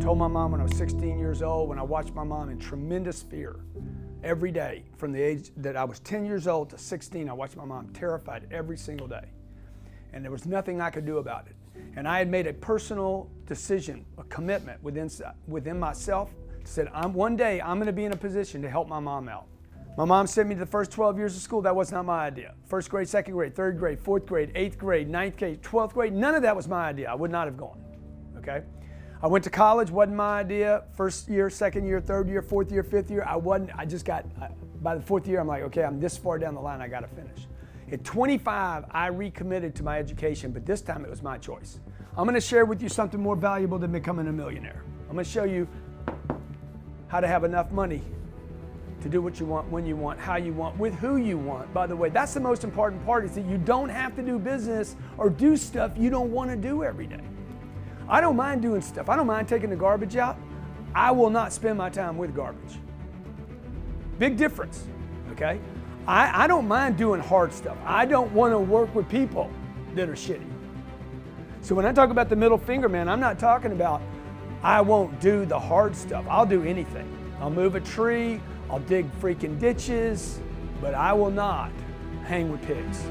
told my mom when I was 16 years old, when I watched my mom in tremendous fear every day from the age that I was 10 years old to 16, I watched my mom terrified every single day. And there was nothing I could do about it. And I had made a personal decision, a commitment within myself, said, one day I'm going to be in a position to help my mom out. My mom sent me to the first 12 years of school. That was not my idea. First grade, second grade, third grade, fourth grade, eighth grade, ninth grade, 12th grade, none of that was my idea. I would not have gone, okay? I went to college, wasn't my idea. First year, second year, third year, fourth year, fifth year, by the fourth year, I'm like, okay, I'm this far down the line, I gotta finish. At 25, I recommitted to my education, but this time it was my choice. I'm gonna share with you something more valuable than becoming a millionaire. I'm gonna show you how to have enough money to do what you want, when you want, how you want, with who you want. By the way, that's the most important part, is that you don't have to do business or do stuff you don't wanna do every day. I don't mind doing stuff. I don't mind taking the garbage out. I will not spend my time with garbage. Big difference, okay? I don't mind doing hard stuff. I don't want to work with people that are shitty. So when I talk about the middle finger, man, I'm not talking about I won't do the hard stuff. I'll do anything. I'll move a tree, I'll dig freaking ditches, but I will not hang with pigs.